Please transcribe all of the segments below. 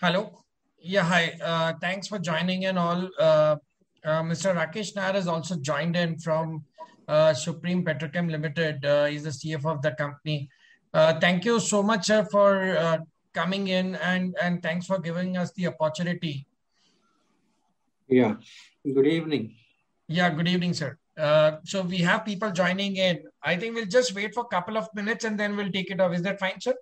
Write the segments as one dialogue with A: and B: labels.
A: Hello. Yeah, hi. Thanks for joining in all. Mr. Rakesh Nair has also joined in from Supreme Petrochem Limited. He's the CFO of the company. Thank you so much, sir, for coming in and thanks for giving us the opportunity.
B: Yeah. Good evening.
A: Yeah, good evening, sir. So we have people joining in. I think we'll just wait for a couple of minutes and then we'll take it off. Is that fine, sir?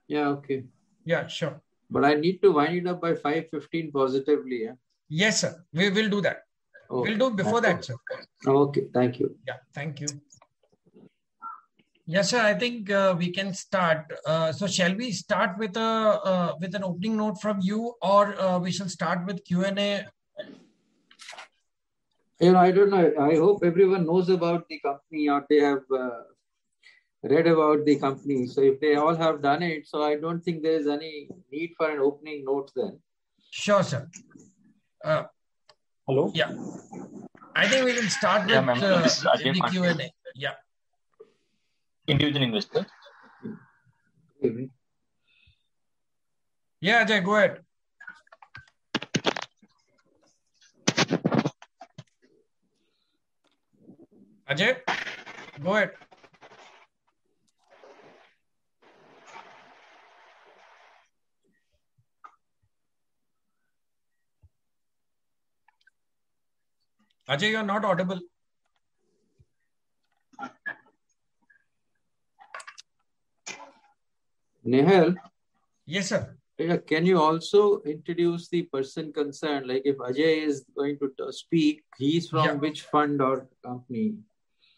B: Yeah, okay.
A: Yeah, sure.
B: But I need to wind it up by 5:15 positively. Yeah.
A: Yes, sir. We will do that.
B: Okay.
A: We'll do before that, sir.
B: Okay. Thank you.
A: Yeah, thank you. Yes, sir. I think we can start. So, shall we start with a with an opening note from you, or we shall start with Q&A?
B: I don't know. I hope everyone knows about the company or they have read about the company. So, if they all have done it, so I don't think there is any need for an opening note then.
A: Sure, sir.
C: Hello.
A: Yeah, I think we can start with the Q&A. Yeah.
C: Individual investor.
A: Yeah, Ajay, go ahead. Ajay, go ahead. Ajay, you're not audible.
B: Nehal?
A: Yes, sir.
B: Can you also introduce the person concerned? Like if Ajay is going to speak, he's from which fund or company?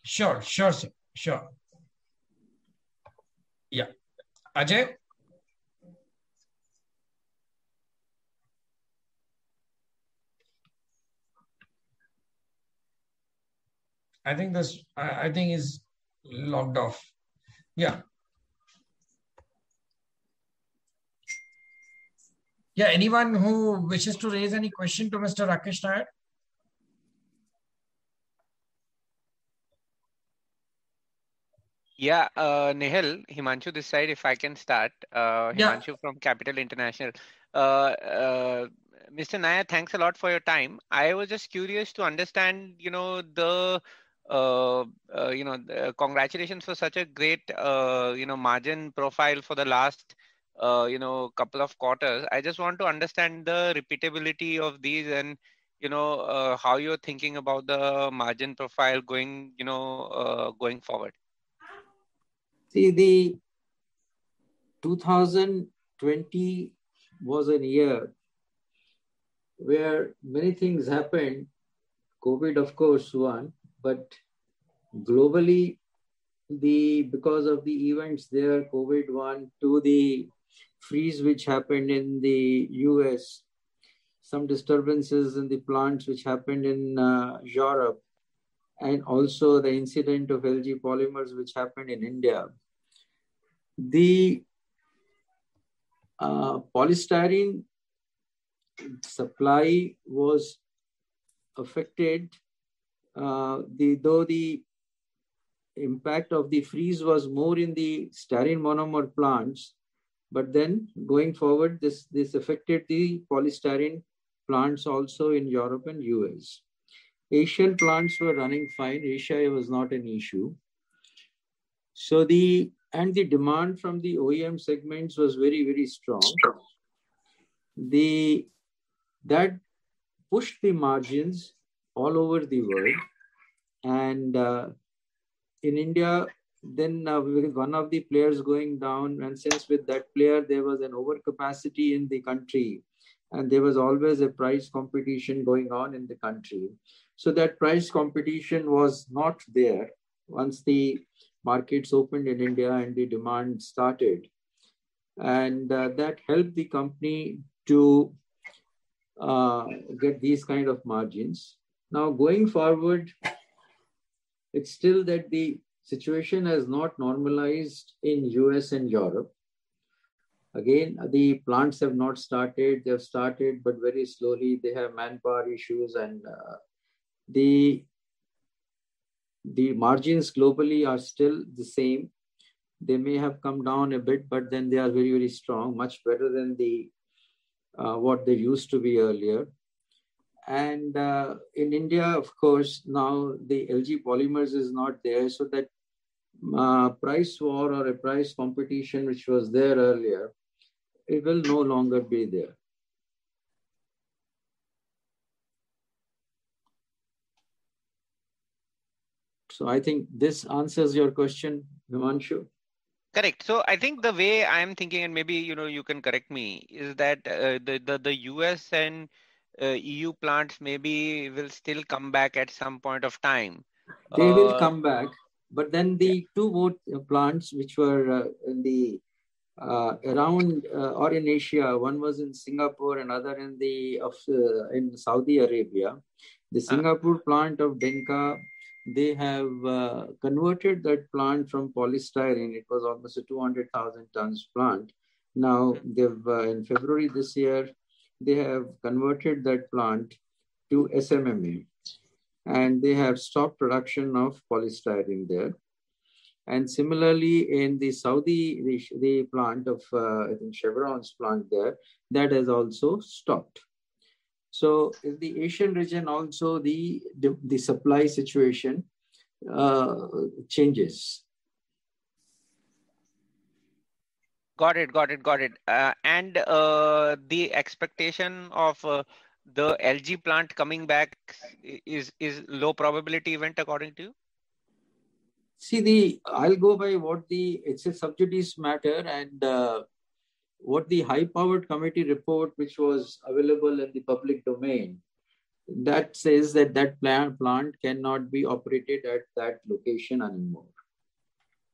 A: Sure, sir. Sure. Yeah. Ajay? I think is logged off. Yeah. Yeah, anyone who wishes to raise any question to Mr. Rakesh Nair?
D: Yeah, Nehal, Himanshu this side, if I can start. Himanshu from Capital International. Mr. Nair, thanks a lot for your time. I was just curious to understand, congratulations for such a great, margin profile for the last, couple of quarters. I just want to understand the repeatability of these and, how you're thinking about the margin profile going forward.
B: See, the 2020 was a year where many things happened. COVID, of course, one, but globally, because of the events there, COVID one, to the freeze which happened in the US, some disturbances in the plants which happened in Europe, and also the incident of LG Polymers which happened in India. The polystyrene supply was affected, though the impact of the freeze was more in the styrene monomer plants, but then going forward, this affected the polystyrene plants also in Europe and US. Asian plants were running fine. Asia was not an issue. So the demand from the OEM segments was very, very strong. That pushed the margins all over the world. And in India, then with one of the players going down, and since with that player, there was an overcapacity in the country, and there was always a price competition going on in the country. So that price competition was not there once the markets opened in India and the demand started. And that helped the company to get these kind of margins. Now going forward, it's still that the situation has not normalized in US and Europe. Again, the plants have not started. They have started, but very slowly. They have manpower issues, and the margins globally are still the same. They may have come down a bit, but then they are very, very strong, much better than the what they used to be earlier. And in India, of course, now the LG Polymers is not there, so that price war or a price competition which was there earlier, it will no longer be there. So I think this answers your question, Himanshu.
D: Correct. So I think the way I'm thinking, and maybe you can correct me, is that the US and EU plants maybe will still come back at some point of time.
B: They will come back, but then the two more plants which were in the around or in Asia, one was in Singapore, another in Saudi Arabia. The Singapore plant of Denka, they have converted that plant from polystyrene. It was almost a 200,000 tons plant. Now they've in February this year, they have converted that plant to SMMA, and they have stopped production of polystyrene there. And similarly, in the Saudi, the plant of I think Chevron's plant there, that has also stopped. So in the Asian region also, the supply situation changes.
D: Got it. And the expectation of the LG plant coming back is low probability event according to you?
B: See, I'll go by what it's a sub judice matter, and what the high-powered committee report, which was available in the public domain, that says that plant cannot be operated at that location anymore.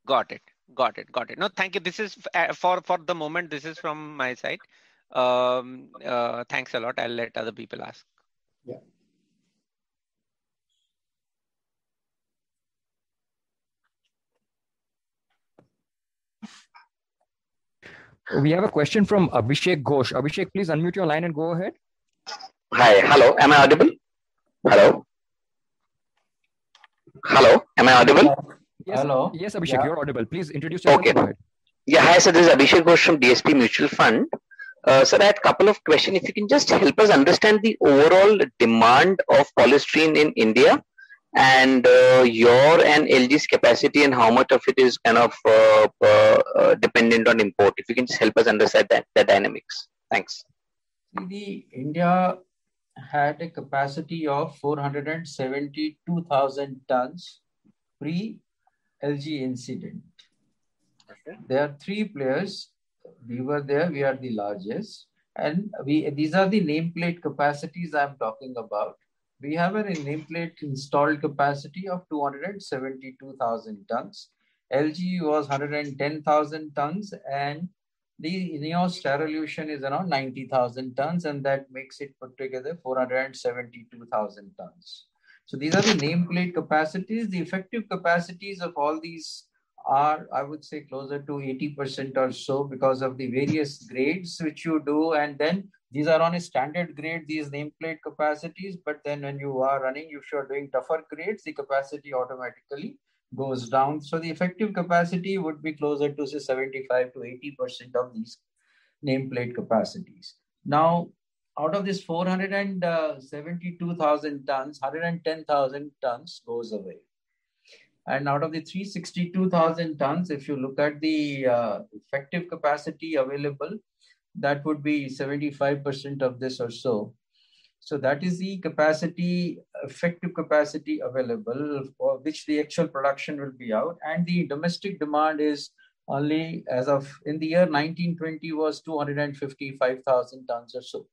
D: Got it. No, thank you. This is for the moment. This is from my side. Thanks a lot. I'll let other people ask.
B: Yeah.
E: We have a question from Abhishek Ghosh. Abhishek, please unmute your line and go ahead.
F: Hi. Hello. Am I audible? Hello. Am I audible?
E: Yes,
B: hello.
E: Yes, Abhishek, you're audible. Please introduce yourself.
F: Okay.
E: Go ahead.
F: Yeah. Hi, sir. This is Abhishek Ghosh from DSP Mutual Fund. Sir, I had a couple of questions. If you can just help us understand the overall demand of polystyrene in India, and your and LG's capacity, and how much of it is kind of dependent on import. If you can just help us understand the dynamics. Thanks.
B: India had a capacity of 472,000 tons pre-LG incident. Okay. There are three players. We were there. We are the largest. And these are the nameplate capacities I'm talking about. We have a nameplate installed capacity of 272,000 tons. LG was 110,000 tons, and the INEOS Styrolution is around 90,000 tons, and that makes it put together 472,000 tons. So these are the nameplate capacities. The effective capacities of all these are, I would say, closer to 80% or so because of the various grades which you do, and then these are on a standard grade, these nameplate capacities, but then when you are running, if you are doing tougher grades, the capacity automatically goes down. So the effective capacity would be closer to say 75 to 80% of these nameplate capacities. Now, out of this 472,000 tons, 110,000 tons goes away. And out of the 362,000 tons, if you look at the effective capacity available, that would be 75% of this or so. So that is the capacity, effective capacity available, for which the actual production will be out. And the domestic demand is only, as of in the year 1920, was 255,000 tons or so.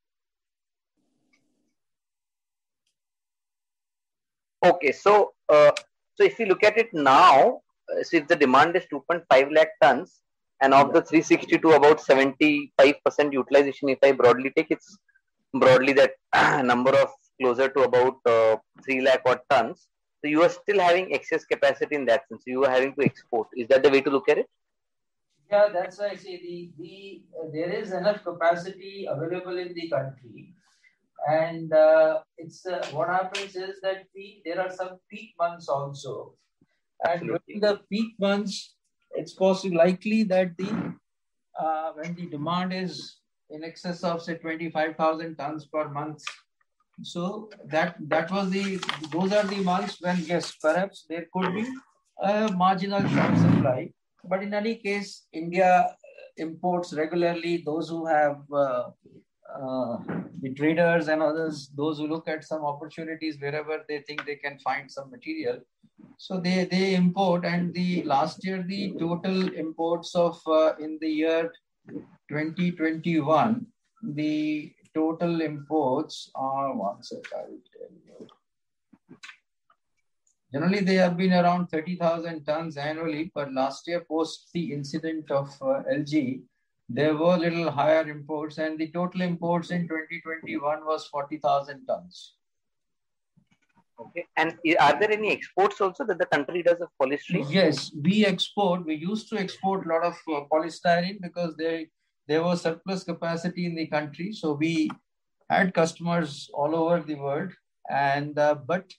F: Okay, so if you look at it now, so if the demand is 2.5 lakh tons, and of the 362, about 75% utilization, if I broadly take, it's broadly that number of closer to about 3 lakh odd tons. So you are still having excess capacity in that sense. You are having to export. Is that the way to look at it?
B: Yeah, that's why I say there is enough capacity available in the country. And it's what happens is that there are some peak months also. And during the peak months, it's likely that when the demand is in excess of say 25,000 tons per month. So that was those are the months when yes, perhaps there could be a marginal short supply. But in any case, India imports regularly. Those who have the traders and others, those who look at some opportunities wherever they think they can find some material. So they import, and the last year the total imports of in the year 2021, the total imports are, one sec, I will tell you. Generally, they have been around 30,000 tons annually, but last year, post the incident of LG, there were little higher imports, and the total imports in 2021 was 40,000 tons.
F: Okay. And are there any exports also that the country does of polystyrene?
B: Yes, we export. We used to export a lot of polystyrene because there was surplus capacity in the country. So we had customers all over the world, and but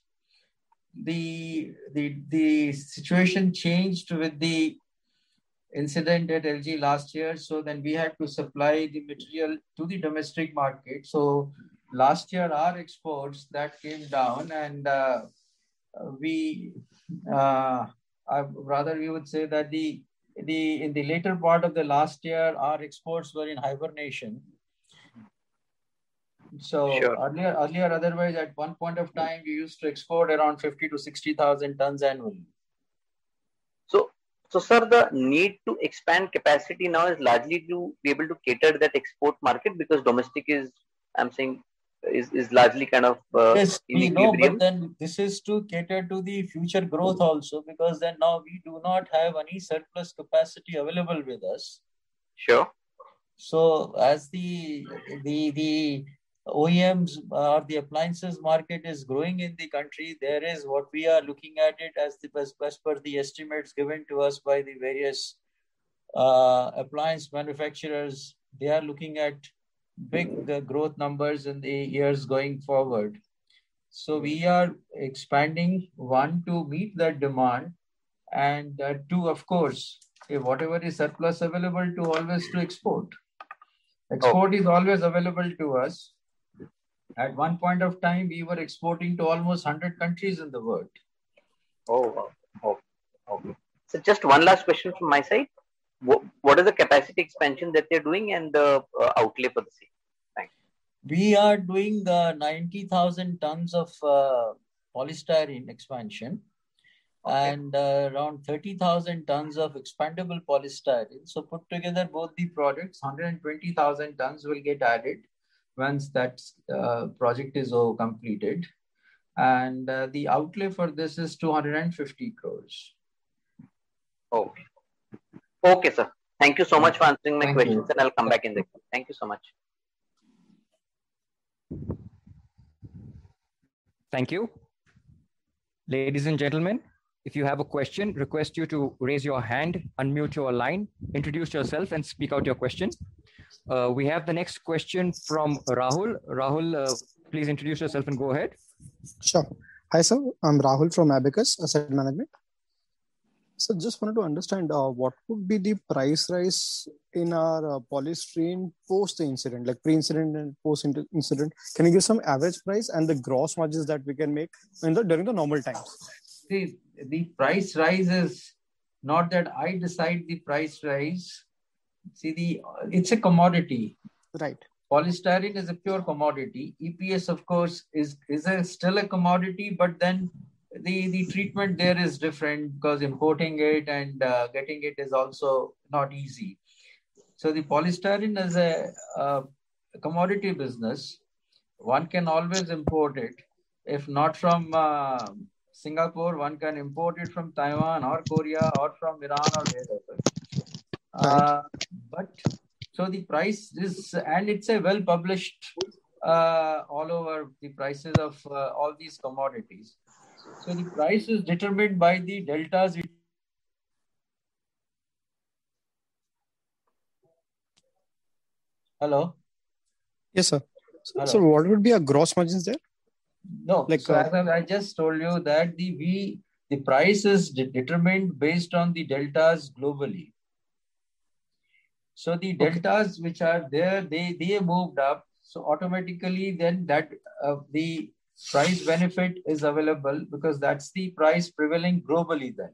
B: the situation changed with the incident at LG last year. So then we had to supply the material to the domestic market. So last year our exports that came down, and we would say that in the later part of the last year our exports were in hibernation. So
F: sure.
B: earlier, otherwise, at one point of time, we used to export around 50 to 60,000 tons annually.
F: So, sir, the need to expand capacity now is largely to be able to cater that export market, because domestic is largely kind of
B: yes, we know, but then this is to cater to the future growth also, because then now we do not have any surplus capacity available with us.
F: Sure.
B: So as the OEMs or the appliances market is growing in the country, there is what we are looking at it as per the estimates given to us by the various appliance manufacturers. They are looking at big growth numbers in the years going forward. So we are expanding, one, to meet that demand, and two, of course, if whatever is surplus available, to always to export. Export is always available to us. At one point of time, we were exporting to almost 100 countries in the world.
F: Oh, okay. So just one last question from my side. What is the capacity expansion that they're doing and the outlay for the same? Thanks.
B: We are doing the 90,000 tons of polystyrene expansion, and around 30,000 tons of expandable polystyrene. So put together both the projects, 120,000 tons will get added once that project is completed. And the outlay for this is 250 crores.
F: Okay, sir. Thank you so much for answering my questions, and I'll come back in the queue. Thank you so much.
E: Thank you. Ladies and gentlemen, if you have a question, request you to raise your hand, unmute your line, introduce yourself, and speak out your question. We have the next question from Rahul. Rahul, please introduce yourself and go ahead.
G: Sure. Hi, sir. I'm Rahul from Abacus Asset Management. So just wanted to understand what would be the price rise in our polystyrene post the incident, like pre-incident and post-incident. Can you give some average price and the gross margins that we can make during the normal times?
B: See, the price rise is not that I decide the price rise. See, it's a commodity.
G: Right.
B: Polystyrene is a pure commodity. EPS, of course, is still a commodity, but then the treatment there is different, because importing it and getting it is also not easy. So the polystyrene is a commodity business. One can always import it. If not from Singapore, one can import it from Taiwan or Korea or from Iran or wherever. But so the price is, and it's a well-published all over the prices of all these commodities. So the price is determined by the deltas. Hello?
G: Yes, sir.
B: Hello.
G: So what would be our gross margins there?
B: No, like so as I just told you that the price is determined based on the deltas globally. So the deltas which are there, they moved up. So automatically then that the price benefit is available because that's the price prevailing globally then.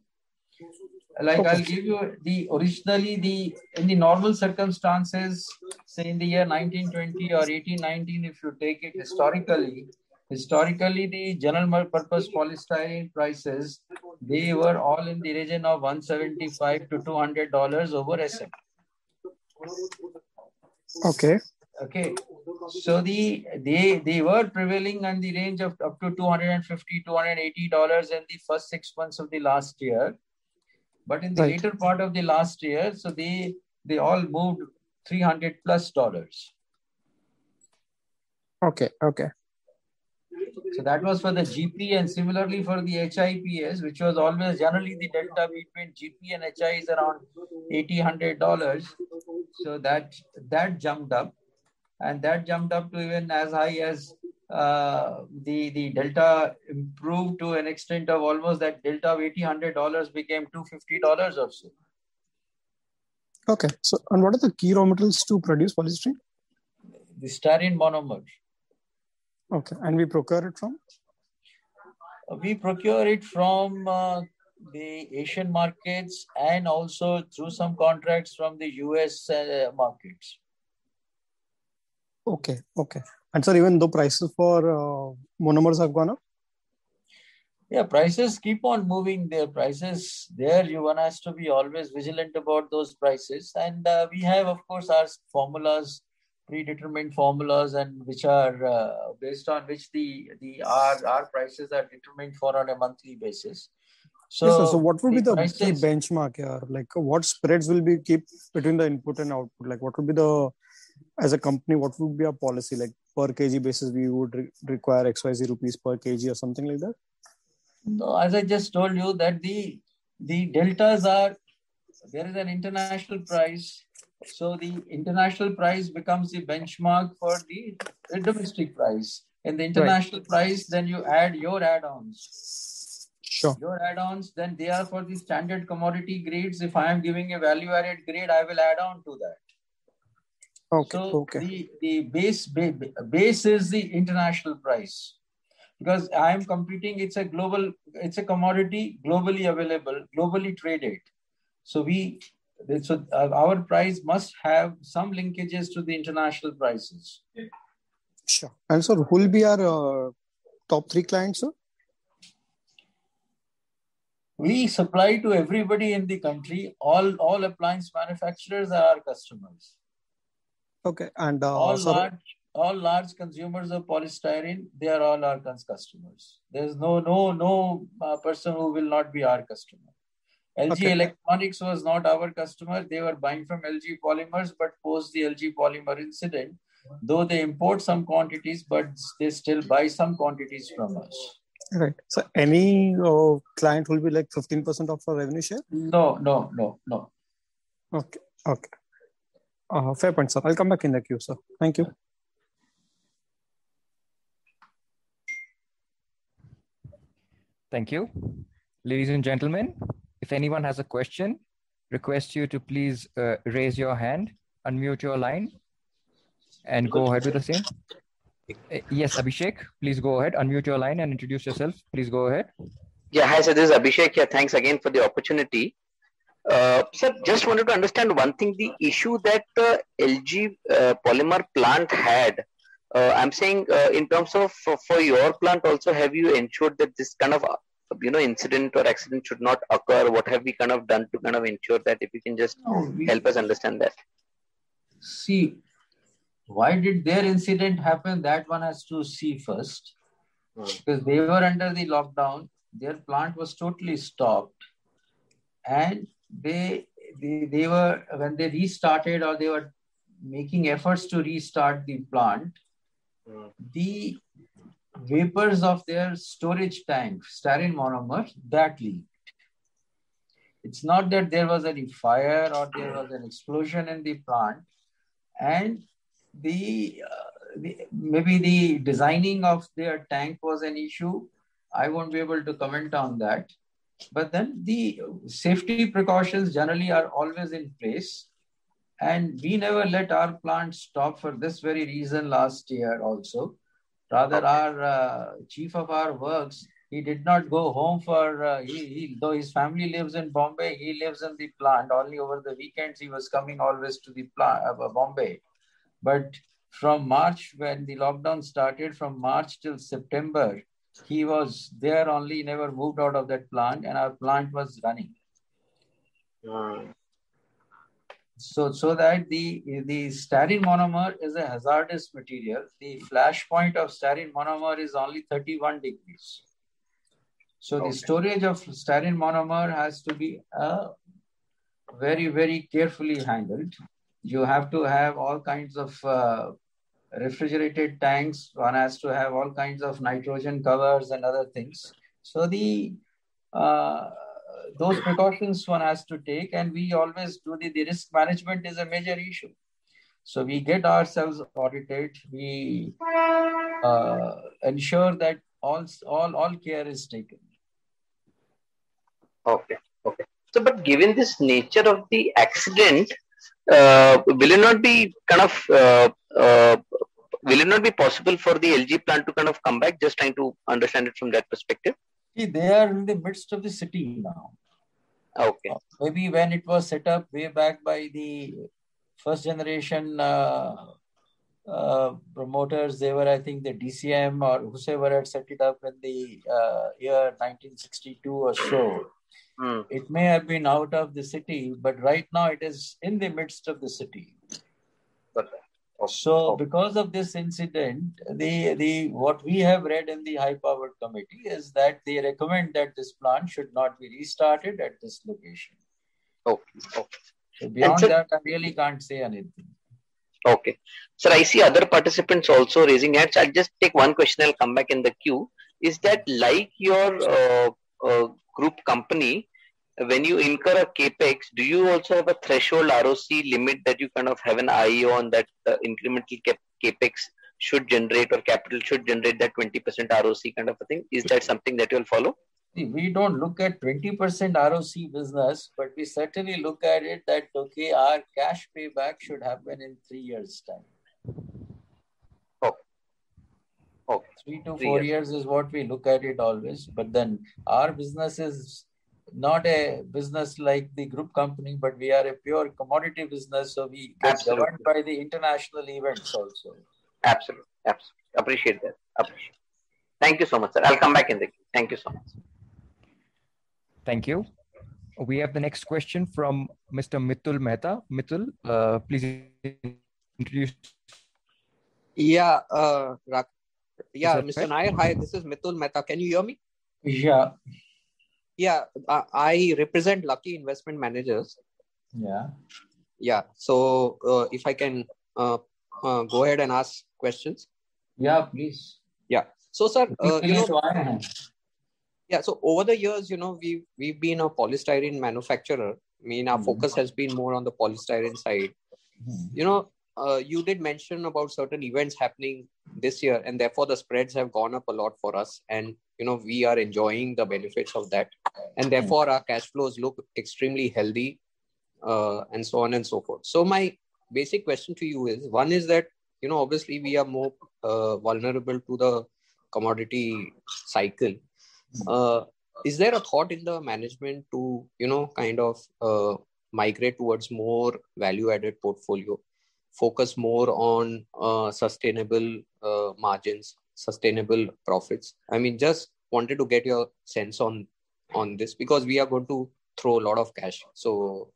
B: Like I'll give you in the normal circumstances, say in the year 1920 or 1819, if you take it historically the general purpose polystyrene prices, they were all in the region of $175 to $200 over SM.
G: Okay.
B: So they were prevailing in the range of up to $250, $280 in the first 6 months of the last year. But in the later part of the last year, so they all moved $300 plus.
G: Okay.
B: So that was for the GP, and similarly for the HIPS, which was always generally the delta between GP and HI is around $80-$100. So that jumped up, and that jumped up to even as high as the delta improved to an extent of almost that delta of $80-$100 became $250 or so.
G: Okay. So, and what are the key raw materials to produce polystyrene?
B: The styrene monomer.
G: Okay. And we procure it from?
B: We procure it from the Asian markets and also through some contracts from the US markets.
G: Okay. And sir, even though prices for monomers have gone up?
B: Yeah, prices keep on moving. Their prices there, one has to be always vigilant about those prices. And we have, of course, our formulas, predetermined formulas, and which are based on which our prices are determined for on a monthly basis. So,
G: yes, so what would be the key benchmark here? Like what spreads will be keep between the input and output? Like what would be as a company, what would be a policy? Like per kg basis, we would require XYZ rupees per kg or something like that?
B: No, as I just told you that the deltas are, there is an international price. So the international price becomes the benchmark for the domestic price. And the international price, then you add your add-ons.
G: Sure.
B: Your add-ons, then they are for the standard commodity grades. If I am giving a value-added grade, I will add on to that. The base is the international price. Because I am competing, it's a commodity globally available, globally traded. So our price must have some linkages to the international prices.
G: Sure. And sir, who will be our top 3 clients, sir?
B: We supply to everybody in the country. All appliance manufacturers are our customers.
G: Okay. And
B: all large consumers of polystyrene, they are all our customers. There's no person who will not be our customer. LG Electronics was not our customer. They were buying from LG Polymers, but post the LG Polymer incident, though they import some quantities, but they still buy some quantities from us.
G: Right. So any client will be like 15% of our revenue share?
B: No.
G: Okay. Fair point, sir. I'll come back in the queue, sir. Thank you.
E: Thank you. Ladies and gentlemen, if anyone has a question, request you to please raise your hand, unmute your line, and go ahead with the same. Yes, Abhishek, please go ahead, unmute your line and introduce yourself. Please go ahead.
F: Yeah, hi, sir. This is Abhishek here. Thanks again for the opportunity. Sir, just wanted to understand one thing, the issue that the LG polymer plant had. I'm saying in terms of for your plant also, have you ensured that this kind of incident or accident should not occur? What have we kind of done to kind of ensure that? If you can just help us understand that.
B: See, why did their incident happen? That one has to see first. Because they were under the lockdown, their plant was totally stopped, and they were, when they restarted or they were making efforts to restart the plant, the vapors of their storage tank, styrene monomer, that leaked. It's not that there was any fire or there was an explosion in the plant, and maybe the designing of their tank was an issue. I won't be able to comment on that. But then the safety precautions generally are always in place. And we never let our plant stop for this very reason last year also. Rather, our chief of our works, he did not go home for, though his family lives in Bombay, he lives in the plant. Only over the weekends, he was coming always to the plant, Bombay. But from March, when the lockdown started, from March till September, he was there only, never moved out of that plant, and our plant was running. So that the styrene monomer is a hazardous material. The flash point of styrene monomer is only 31 degrees. So the storage of styrene monomer has to be very, very carefully handled. You have to have all kinds of refrigerated tanks. One has to have all kinds of nitrogen covers and other things. So those precautions one has to take, and we always do the risk management is a major issue. So we get ourselves audited. We ensure that all care is taken.
F: Okay. So, but given this nature of the accident, will it not be will it not be possible for the LG plant to kind of come back? Just trying to understand it from that perspective.
B: See, they are in the midst of the city now.
F: Okay.
B: Maybe when it was set up way back by the first generation promoters, they were, I think, the DCM or whoever had set it up in the year 1962 or so. It may have been out of the city, but right now it is in the midst of the city. So because of this incident, what we have read in the high powered committee is that they recommend that this plant should not be restarted at this location.
F: Okay.
B: So beyond that, I really can't say anything.
F: Okay. Sir, I see other participants also raising hands. I'll just take one question. I'll come back in the queue. Is that like your group company, when you incur a capex, do you also have a threshold ROC limit that you kind of have an eye on that incremental capex should generate or capital should generate that 20% ROC kind of a thing? Is that something that you'll follow?
B: We don't look at 20% ROC business, but we certainly look at it that, okay, our cash payback should happen in 3 years' time.
F: Okay.
B: 3 to 4 years is what we look at it always. But then our business is not a business like the group company, but we are a pure commodity business. So we get governed by the international events also.
F: Absolutely. Appreciate that. Thank you so much, sir. I'll come back in the queue. Thank you so much.
E: Thank you. We have the next question from Mr. Mitul Mehta. Mitul, please introduce.
H: Yeah, Mr. Nair, hi, this is Mitul Mehta. Can you hear me?
B: Yeah.
H: Yeah, I represent Lucky Investment Managers. Yeah. So if I can go ahead and ask questions.
B: Yeah, please.
H: Yeah. So, sir, so over the years, we've been a polystyrene manufacturer. I mean, our focus has been more on the polystyrene side. You did mention about certain events happening this year, and therefore the spreads have gone up a lot for us. And, we are enjoying the benefits of that. And therefore our cash flows look extremely healthy, and so on and so forth. So my basic question to you is, one is that, obviously we are more vulnerable to the commodity cycle. Is there a thought in the management to, migrate towards more value-added portfolio, focus more on sustainable margins, sustainable profits? I mean, just wanted to get your sense on this, because we are going to throw a lot of cash. So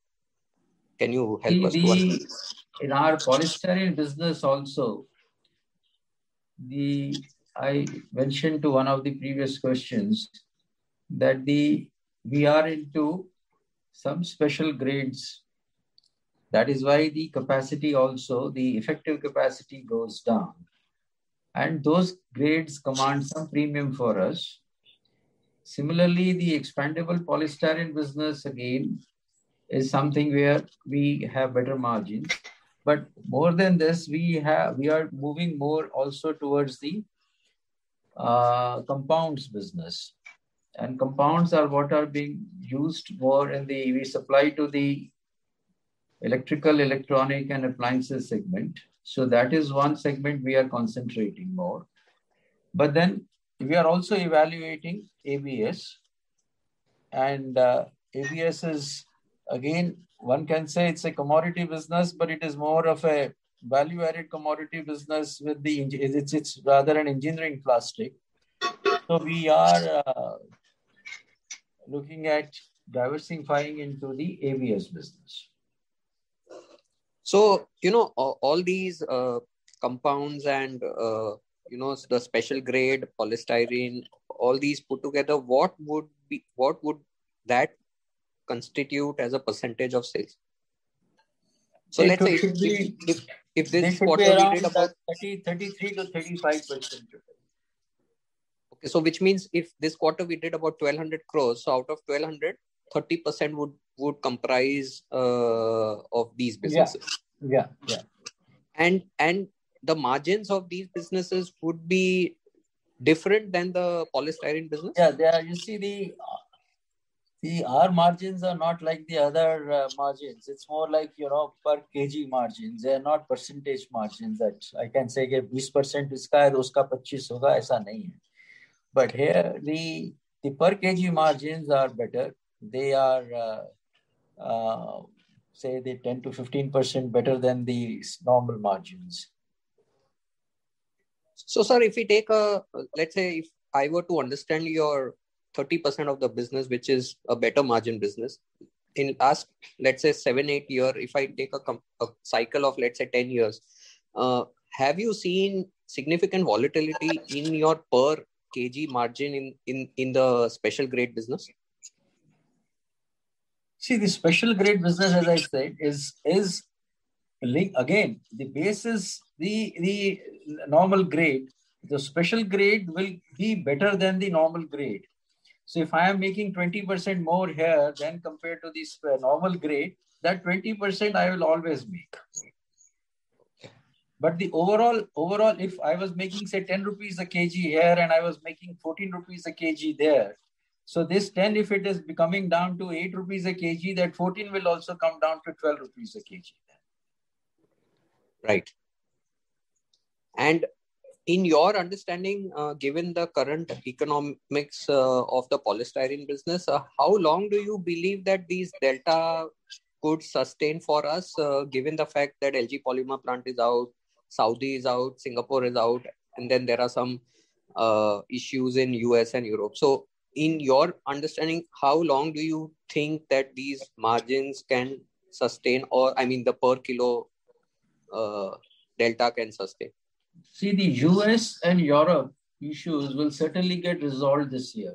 H: can you help us?
B: In our polystyrene business also, I mentioned to one of the previous questions that we are into some special grades. That is why the capacity also, the effective capacity goes down. And those grades command some premium for us. Similarly, the expandable polystyrene business again is something where we have better margins. But more than this, we are moving more also towards the compounds business. And compounds are what are being used more in we supply to the electrical, electronic, and appliances segment. So that is one segment we are concentrating more. But then we are also evaluating ABS. And ABS is, again, one can say it's a commodity business, but it is more of a value-added commodity business with it's rather an engineering plastic. So we are looking at diversifying into the ABS business.
H: So, all these compounds and, the special grade polystyrene, all these put together, what would that constitute as a percentage of sales? So let's say if this quarter we did about
B: 33 to 35%.
H: Okay, so which means if this quarter we did about 1,200 crores, so out of 1,200, 30% would comprise of these businesses.
B: Yeah.
H: And the margins of these businesses would be different than the polystyrene business?
B: Yeah, you see our margins are not like the other margins. It's more like, per kg margins. They are not percentage margins that I can say कि 20% इसका है तो उसका 25 होगा, ऐसा नहीं है. But here the per kg margins are better. They are say they 10 to 15% better than the normal margins.
H: So, sir, if we take let's say if I were to understand your 30% of the business, which is a better margin business, in last, let's say 7-8 years, if I take a cycle of, let's say 10 years, have you seen significant volatility in your per kg margin in the special grade business?
B: See, the special grade business, as I said, is again, the base is the normal grade. The special grade will be better than the normal grade. So if I am making 20% more here than compared to this normal grade, that 20% I will always make. But the overall, if I was making say 10 rupees a kg here and I was making 14 rupees a kg there, so this 10, if it is coming down to 8 rupees a kg, that 14 will also come down to 12 rupees a kg.
H: Right. And in your understanding, given the current economics of the polystyrene business, how long do you believe that these delta could sustain for us, given the fact that LG Polymer plant is out, Saudi is out, Singapore is out, and then there are some issues in US and Europe. So in your understanding, how long do you think that these margins can sustain, or the per kilo delta can sustain?
B: See, the US and Europe issues will certainly get resolved this year.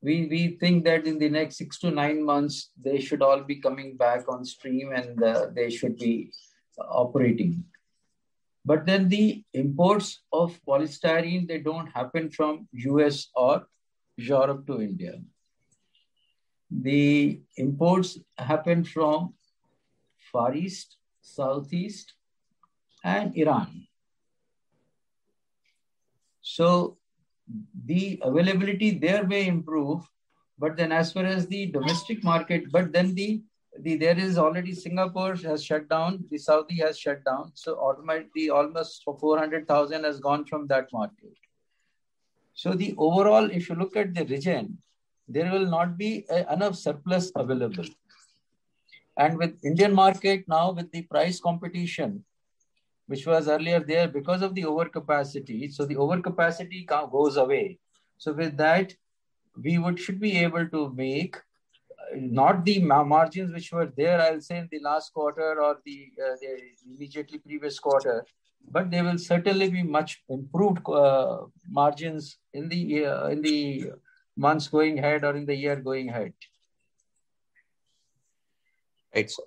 B: We think that in the next 6 to 9 months, they should all be coming back on stream and they should be operating. But then the imports of polystyrene, they don't happen from US or Europe to India. The imports happen from Far East, Southeast, and Iran. So the availability there may improve, but then as far as the domestic market, but then there is already Singapore has shut down, the Saudi has shut down. So automatically almost 400,000 has gone from that market. So the overall, if you look at the region, there will not be enough surplus available. And with Indian market now, with the price competition, which was earlier there because of the overcapacity. So the overcapacity goes away. So with that, we should be able to make not the margins which were there, I'll say in the last quarter or the immediately previous quarter, but they will certainly be much improved margins in the months going ahead or in the year going ahead.
H: Right, sir.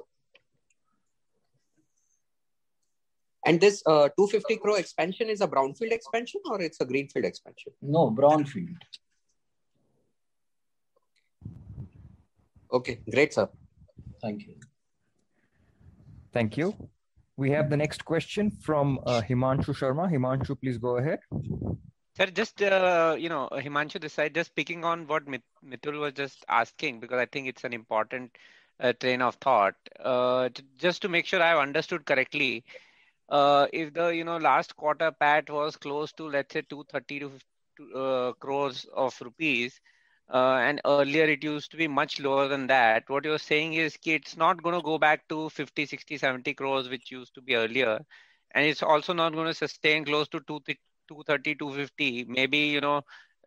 H: And this 250 crore expansion is a brownfield expansion or it's a greenfield expansion?
B: No, brownfield.
H: Okay, great, sir.
B: Thank you.
E: Thank you. We have the next question from Himanshu Sharma. Himanshu, please go ahead.
D: Sir, just, Himanshu this side, just picking on what Mitul was just asking, because I think it's an important train of thought. Just to make sure I've understood correctly, if the last quarter PAT was close to, let's say, 230 to crores of rupees, and earlier it used to be much lower than that, what you're saying is it's not going to go back to 50, 60, 70 crores, which used to be earlier. And it's also not going to sustain close to 230, 250. Maybe,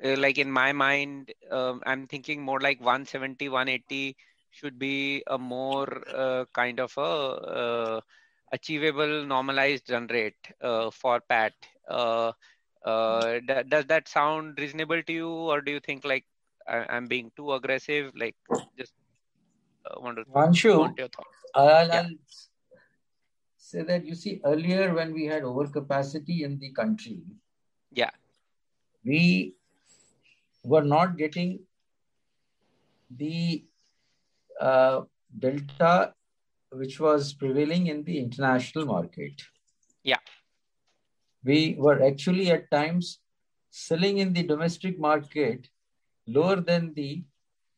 D: like in my mind, I'm thinking more like 170, 180 should be a more kind of a achievable normalized run rate for PAT. Does that sound reasonable to you, or do you think like I'm being too aggressive? Like, just want
B: Vanshu,
D: your thoughts.
B: I'll say that, you see, earlier when we had overcapacity in the country, we were not getting the delta which was prevailing in the international market. We were actually at times selling in the domestic market lower than the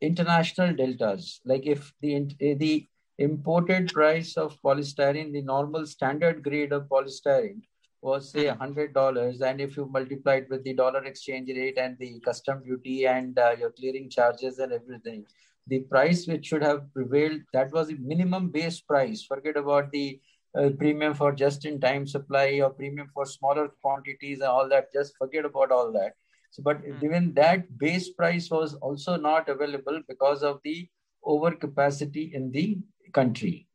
B: international deltas. Like if the imported price of polystyrene, the normal standard grade of polystyrene was say $100, and if you multiply it with the dollar exchange rate and the custom duty and your clearing charges and everything, the price which should have prevailed, that was the minimum base price. Forget about the premium for just-in-time supply or premium for smaller quantities and all that. Just forget about all that. So, but even that base price was also not available because of the overcapacity in the country.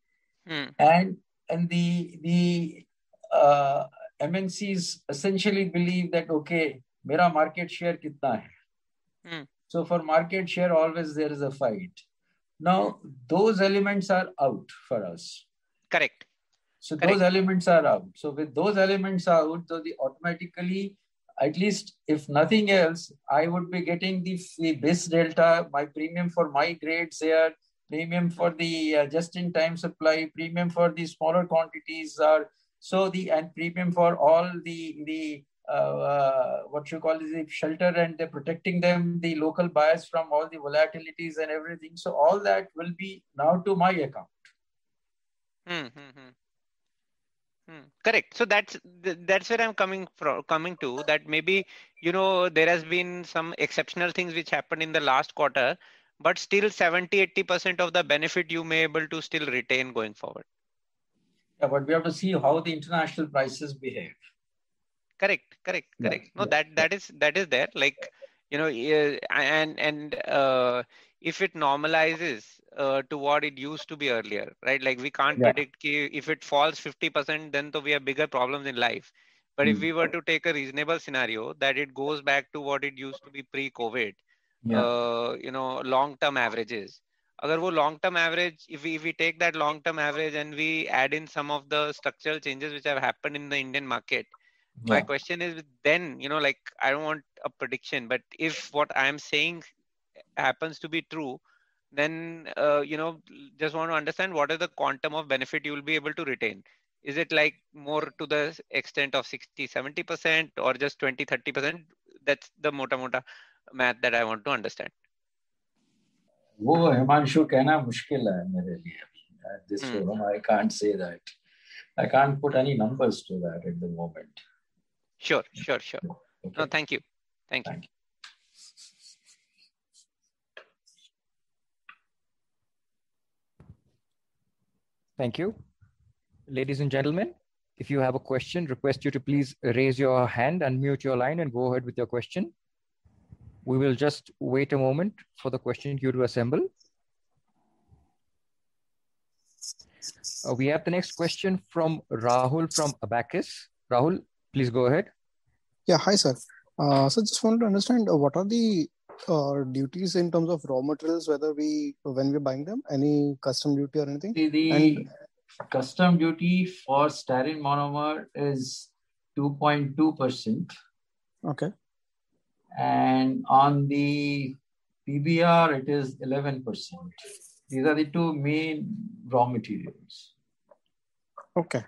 B: And the MNCs essentially believe that, okay, mera market share kitna hai? So for market share, always there is a fight. Now, those elements are out for us.
D: Correct.
B: So those elements are out. So with those elements out, so the automatically, at least if nothing else, I would be getting the base delta, my premium for my grades here, premium for the just-in-time supply, premium for the smaller quantities are and premium for all the what you call is the shelter, and they're protecting them, the local buyers from all the volatilities and everything. So all that will be now to my account.
D: Correct. So that's where I'm coming to, that maybe, there has been some exceptional things which happened in the last quarter, but still 70-80% of the benefit you may able to still retain going forward.
B: Yeah, but we have to see how the international prices behave.
D: Correct. No, that is there. Like, and if it normalizes to what it used to be earlier, right? Like we can't predict if it falls 50%, then we have bigger problems in life. But if we were to take a reasonable scenario that it goes back to what it used to be pre-COVID, long-term averages. Agar wo long-term average, if we take that long-term average and we add in some of the structural changes which have happened in the Indian market, my question is then, like I don't want a prediction, but if what I'm saying happens to be true, then, just want to understand what is the quantum of benefit you will be able to retain. Is it like more to the extent of 60-70% or just 20-30%? That's the mota math that I want to understand.
B: वो हिमांशु कहना मुश्किल है मेरे लिए at this forum. I can't say that. I can't put any numbers to that at the moment.
D: Sure. Okay. No, thank you.
E: Thank you. Ladies and gentlemen, if you have a question, request you to please raise your hand, unmute your line and go ahead with your question. We will just wait a moment for the question queue to assemble. We have the next question from Rahul from Abacus. Rahul, please go ahead.
G: Yeah, hi, sir. So just wanted to understand what are the duties in terms of raw materials, when we're buying them, any custom duty or anything?
B: The custom duty for styrene monomer is 2.2%.
G: Okay.
B: And on the PBR, it is 11%. These are the two main raw materials.
G: Okay.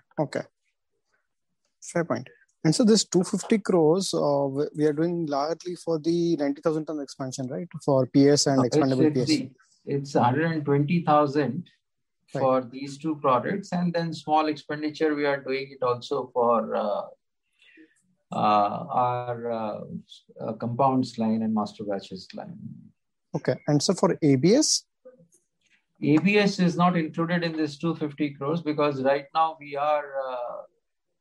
G: Fair point. And so this 250 crores, we are doing largely for the 90,000 ton expansion, right? For PS and expandable PS.
B: It's 120,000 for these two products, and then small expenditure we are doing it also for our compounds line and master batches line.
G: Okay. And so for ABS?
B: ABS is not included in this 250 crores because right now we are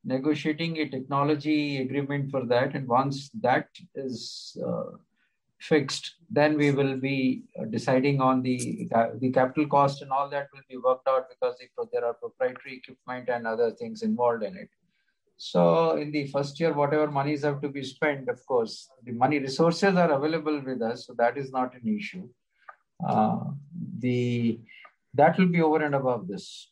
B: negotiating a technology agreement for that. And once that is fixed, then we will be deciding on the capital cost and all that will be worked out because there are proprietary equipment and other things involved in it. So in the first year, whatever monies have to be spent, of course, the money resources are available with us. So that is not an issue. That will be over and above this.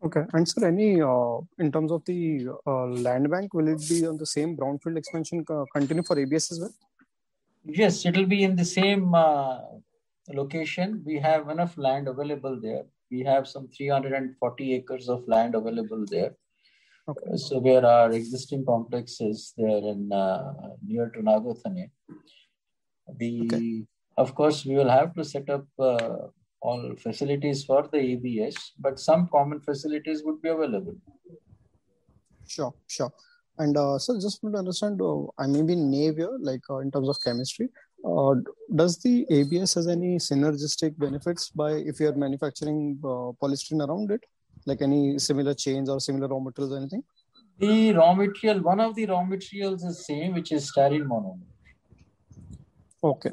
G: Okay. And sir, in terms of the land bank, will it be on the same brownfield expansion continue for ABS as well?
B: Yes, it will be in the same location. We have enough land available there. We have some 340 acres of land available there.
G: Okay.
B: So where our existing complex is there in near to Nagothane. Of course, we will have to set up all facilities for the ABS, but some common facilities would be available.
G: Sure. And sir, just want to understand, I may be naive here, in terms of chemistry, does the ABS has any synergistic benefits if you are manufacturing polystyrene around it? Like any similar chains or similar raw materials or anything?
B: The raw material, one of the raw materials is same, which is styrene monomer.
G: Okay.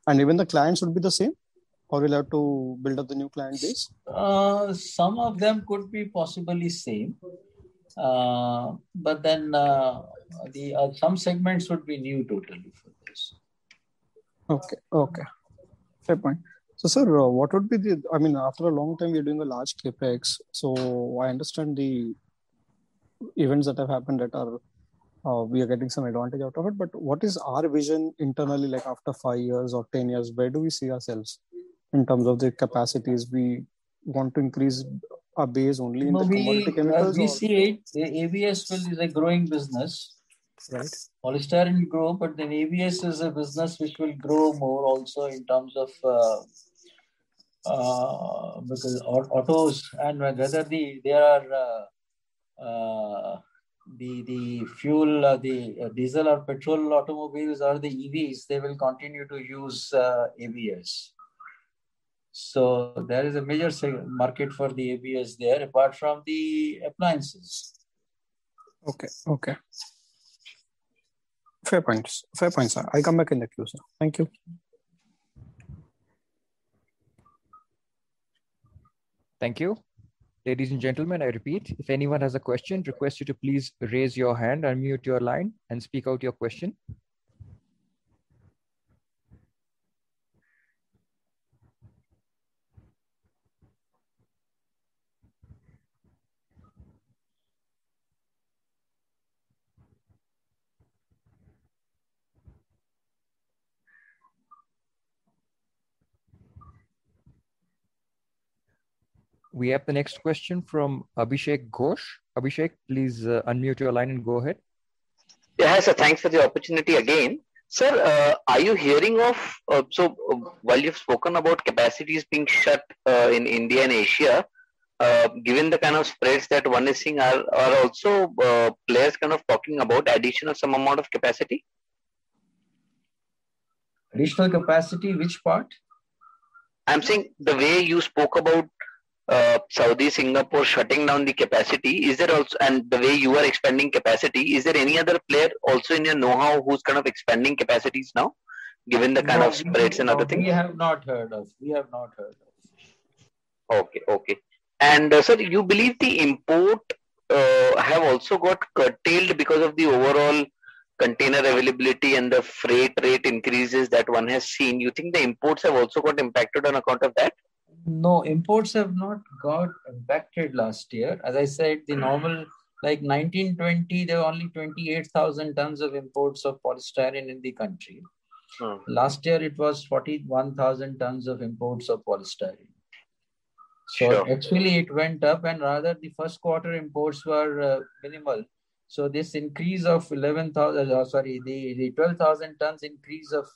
G: And even the clients would be the same? Or we'll have to build up the new client base?
B: Some of them could be possibly same. But then some segments would be new totally for this.
G: Okay. Fair point. So, sir, what would be after a long time, we're doing a large capex. So, I understand the events that have happened that are, we are getting some advantage out of it. But what is our vision internally, like after 5 years or 10 years? Where do we see ourselves in terms of the capacities? We want to increase our base only in the commodity chemicals?
B: We see it. The ABS is a growing business.
G: Right.
B: Polystyrene grow, but then ABS is a business which will grow more also in terms of because autos and whether the fuel, the diesel or petrol automobiles or the EVs, they will continue to use ABS. So there is a major market for the ABS there, apart from the appliances.
G: Okay. Fair points, sir. I'll come back in the queue, sir. Thank you.
E: Thank you. Ladies and gentlemen, I repeat, if anyone has a question, request you to please raise your hand, unmute your line, and speak out your question. We have the next question from Abhishek Ghosh. Abhishek, please unmute your line and go ahead.
F: Yeah, hi, sir. Thanks for the opportunity again. Sir, are you hearing of, while you've spoken about capacities being shut in India and Asia, given the kind of spreads that one is seeing, are also players kind of talking about addition of some amount of capacity?
B: Additional capacity, which part?
F: I'm saying the way you spoke about Saudi, Singapore shutting down the capacity, is there also, and the way you are expanding capacity, is there any other player also in your know-how who's kind of expanding capacities now, given the kind of spreads and other things?
B: We have not heard of.
F: Okay. And sir, you believe the import have also got curtailed because of the overall container availability and the freight rate increases that one has seen? You think the imports have also got impacted on account of that?
B: No, imports have not got impacted last year. As I said, the normal, like 1920, there were only 28,000 tons of imports of polystyrene in the country. Last year, it was 41,000 tons of imports of polystyrene. So actually, it went up, and rather the first quarter imports were minimal. So this increase of the 12,000 tons increase of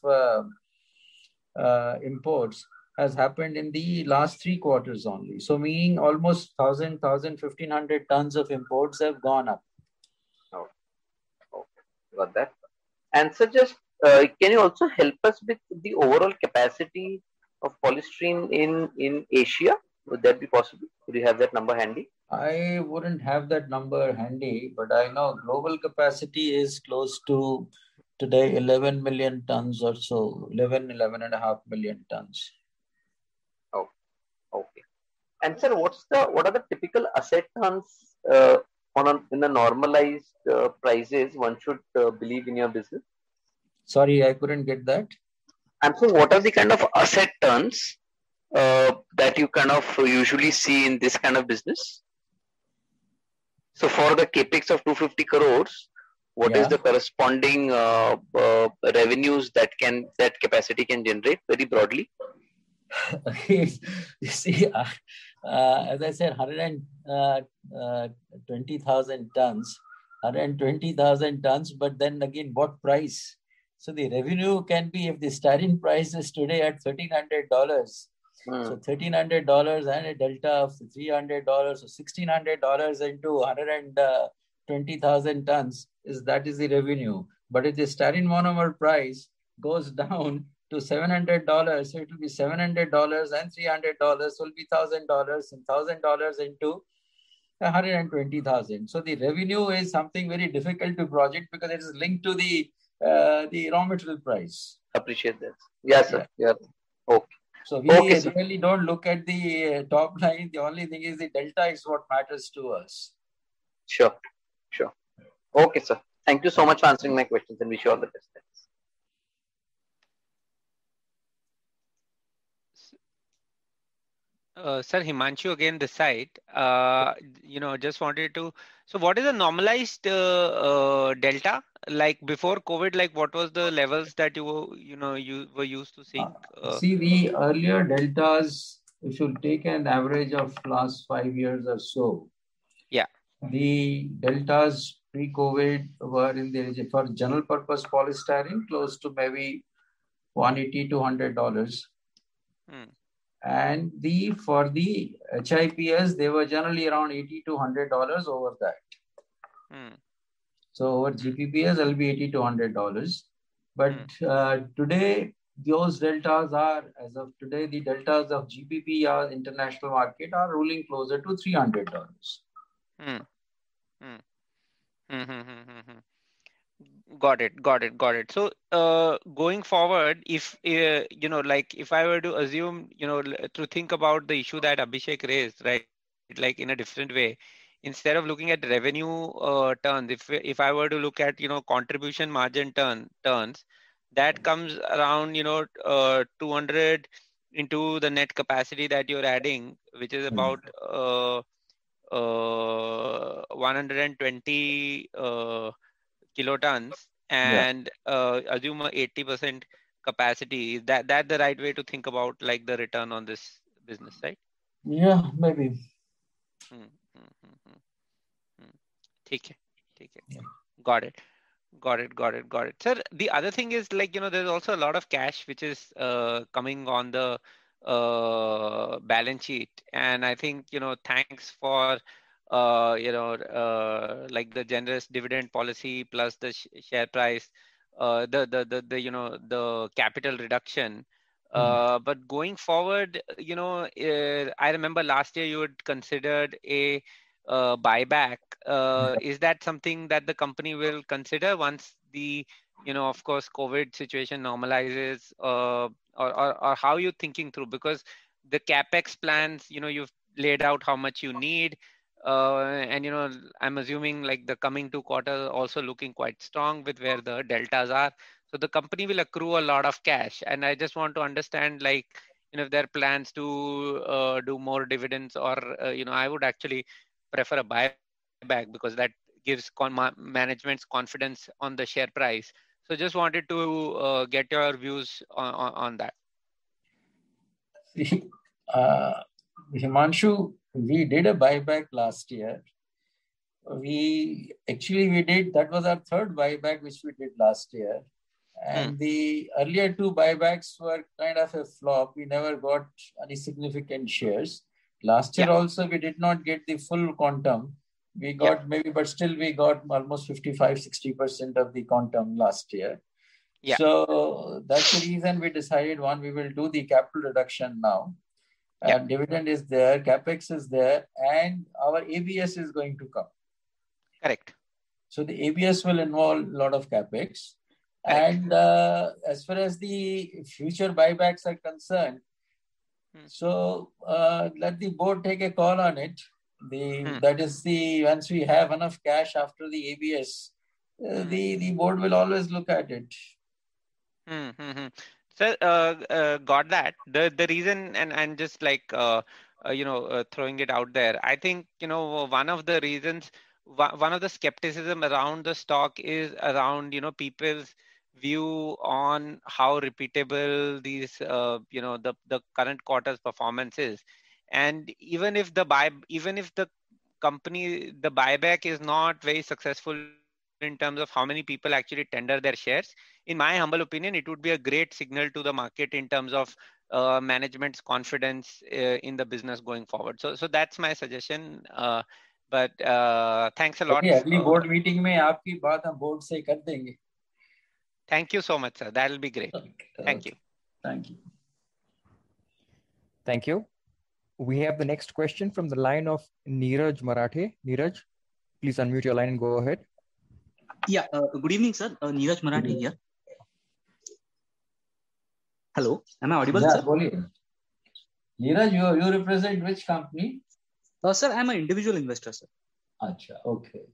B: imports has happened in the last 3 quarters only. So meaning almost 1,000, 1,500 tons of imports have gone up.
F: Okay. Got that. And so just, can you also help us with the overall capacity of polystyrene in Asia? Would that be possible? Would you have that number handy?
B: I wouldn't have that number handy, but I know global capacity is close to today 11 million tons or so, 11.5 million tons.
F: Oh, okay. And sir, what are the typical asset turns in the normalized prices one should believe in your business?
B: Sorry, I couldn't get that.
F: I'm saying, what are the kind of asset turns that you kind of usually see in this kind of business? So for the capex of 250 crores, what is the corresponding revenues that capacity can generate very broadly?
B: You see, as I said, 120,000 tons, 120,000 tons, but then again, what price? So the revenue can be, if the styrene price is today at $1,300, so $1,300 and a delta of $300, so $1,600 into 120,000 tons that is the revenue. But if the styrene monomer price goes down to $700, so it will be $700 and $300 will be $1,000, and $1,000 into 120,000. So the revenue is something very difficult to project because it is linked to the raw material price.
F: Appreciate that. Yes, sir. Yeah. Okay.
B: So we really don't look at the top line. The only thing is the delta is what matters to us.
F: Sure. Okay, sir. Thank you so much for answering my questions and wish you all the best.
D: Sir, Himanshu again this side. Just wanted to. So, what is the normalized delta? Like before COVID, like what was the levels that you were used to seeing?
B: See, the earlier deltas, if you take an average of last 5 years or so, the deltas pre-COVID were in the range for general purpose polystyrene close to maybe $180 to $100. And for the HIPS, they were generally around $80 to $100 over that. So over GPPS, it'll be $80 to $100. But today, those deltas are, as of today, the deltas of GPP international market are ruling closer to $300.
D: Got it. So, going forward, if if I were to assume, to think about the issue that Abhishek raised, right, like in a different way, instead of looking at revenue turns, if I were to look at contribution margin turns, that comes around 200 into the net capacity that you're adding, which is about 120 kilotons, and assume a 80% capacity. Is that the right way to think about like the return on this business, right?
B: Yeah, maybe.
D: Take it. Got it. Sir, the other thing is like, there's also a lot of cash which is coming on the balance sheet. And I think, thanks for, like the generous dividend policy plus the share price, the capital reduction. But going forward, I remember last year you had considered a buyback. Is that something that the company will consider once the, of course, COVID situation normalizes, or how are you thinking through? Because the CapEx plans, you've laid out how much you need. And, I'm assuming like the coming 2 quarters also looking quite strong with where the deltas are. So the company will accrue a lot of cash. And I just want to understand, like, if there are plans to do more dividends, or, I would actually prefer a buyback because that gives management's confidence on the share price. So just wanted to get your views on that.
B: Himanshu, we did a buyback last year. That was our third buyback which we did last year. And the earlier 2 buybacks were kind of a flop. We never got any significant shares. Last year also, we did not get the full quantum. We got maybe, but still we got almost 55-60% of the quantum last year. So that's the reason we decided, one, we will do the capital reduction now. And dividend is there, capex is there, and our ABS is going to come.
D: Correct.
B: So the ABS will involve a lot of capex. And as far as the future buybacks are concerned, so let the board take a call on it. That is once we have enough cash after the ABS, the board will always look at it.
D: So got that. The reason, and just like throwing it out there, I think one of the reasons, one of the skepticism around the stock is around people's view on how repeatable these the current quarter's performance is. And even if the buyback is not very successful in terms of how many people actually tender their shares, in my humble opinion, it would be a great signal to the market in terms of management's confidence in the business going forward. So that's my suggestion. But thanks a lot.
B: अगली board meeting में आपकी बात हम board से कर देंगे.
D: Thank you so much, sir. That will be great. Thank you.
B: Thank you.
E: Thank you. We have the next question from the line of Neeraj Marathe. Neeraj, please unmute your line and go ahead.
I: Yeah, good evening, sir. Neeraj Marathe here. Hello, am I audible, sir?
B: Neeraj, you represent which company?
I: Sir, I'm an individual investor, sir.
B: Achha, okay.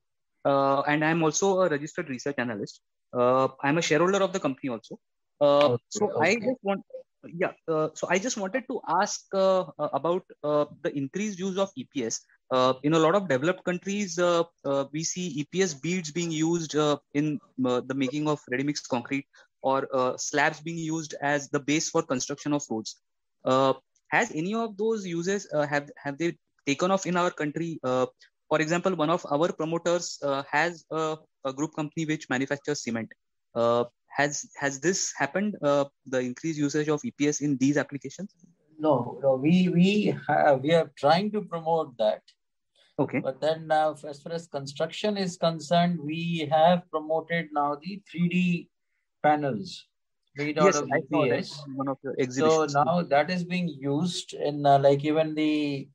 I: And I'm also a registered research analyst. I'm a shareholder of the company also. I just wanted to ask about the increased use of EPS. In a lot of developed countries, we see EPS beads being used in the making of ready-mix concrete, or slabs being used as the base for construction of roads. Has any of those uses have they taken off in our country? For example, one of our promoters has a group company which manufactures cement. Has this happened? The increased usage of EPS in these applications?
B: No. We are trying to promote that.
I: Okay.
B: But then as far as construction is concerned, we have promoted now the 3D panels made out of EPS.
I: One of the exhibitions.
B: So now that is being used in like even the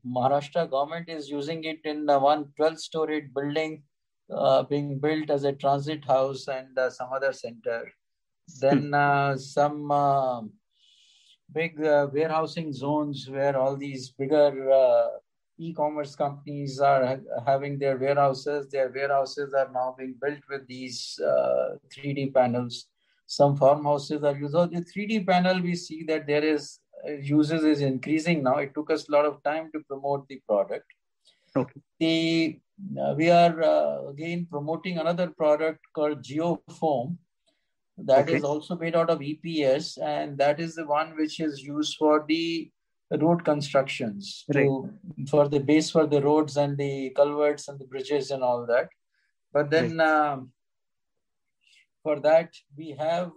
B: Maharashtra government is using it in one 12-storied building being built as a transit house and some other center. Then some big warehousing zones where all these bigger e-commerce companies are having their warehouses. Their warehouses are now being built with these 3D panels. Some farmhouses are used. So the 3D panel, we see that there is uses is increasing now. It took us a lot of time to promote the product.
I: Okay.
B: We are again promoting another product called Geofoam. That is also made out of EPS, and that is the one which is used for the road constructions, for the base for the roads and the culverts and the bridges and all that. But then for that, we have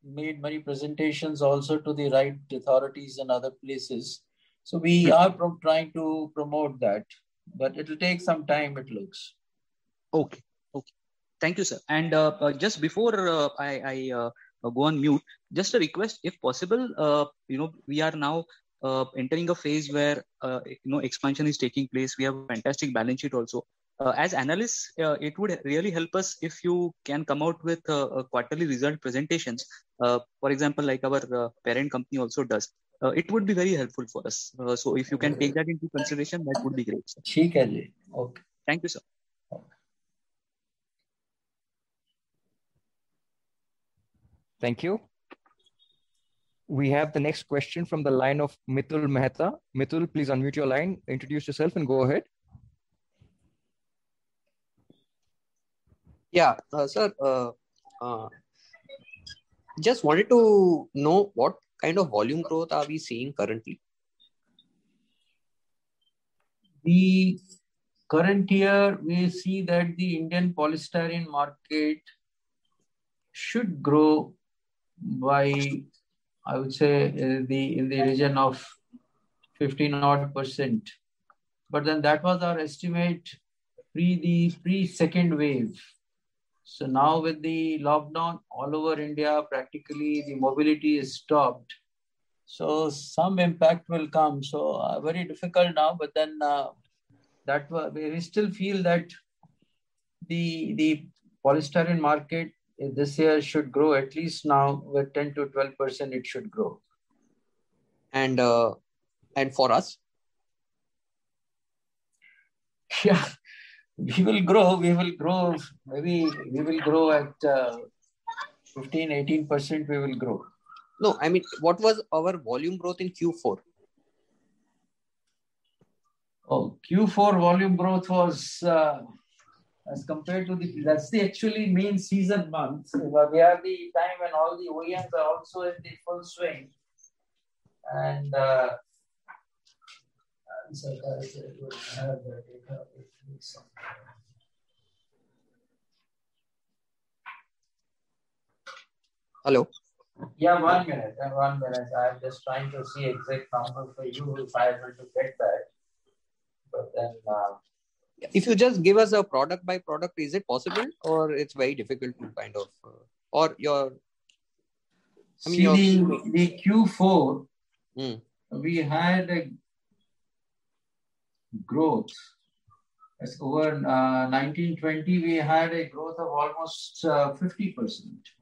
B: made many presentations also to the right authorities and other places. So we are trying to promote that, but it will take some time, it looks.
I: Okay. Thank you, sir. And just before I go on mute, just a request, if possible, we are now entering a phase where expansion is taking place. We have a fantastic balance sheet also. As analysts, it would really help us if you can come out with quarterly result presentations. For example, like our parent company also does. It would be very helpful for us. So if you can take that into consideration, that would be great, sir.
B: Okay.
I: Thank you, sir.
E: Thank you. We have the next question from the line of Mitul Mehta. Mitul, please unmute your line, introduce yourself and go ahead.
H: Yeah, sir, just wanted to know what kind of volume growth are we seeing currently?
B: current year, we see that the Indian polystyrene market should grow by, I would say, in the region of 15% odd. But then that was our estimate pre-second wave. So now with the lockdown all over India, practically the mobility is stopped. So some impact will come. So very difficult now, but then we still feel that the polystyrene market this year should grow at least now with 10 to 12% it should grow.
H: And for us?
B: Yeah, we will grow. Maybe we will grow at 15-18% we will grow.
H: No, I mean, what was our volume growth in Q4?
B: Oh, Q4 volume growth was as compared to that's the actually main season months. We are the time when all the OEMs are also in the full swing. And
H: Hello.
B: Yeah, 1 minute. I'm just trying to see exact number for you if I am able to get that. But then,
H: if you just give us a product by product, is it possible, or it's very difficult to kind of, or your?
B: I mean, the Q4, we had a growth. As over 1920, we had a growth of almost 50%.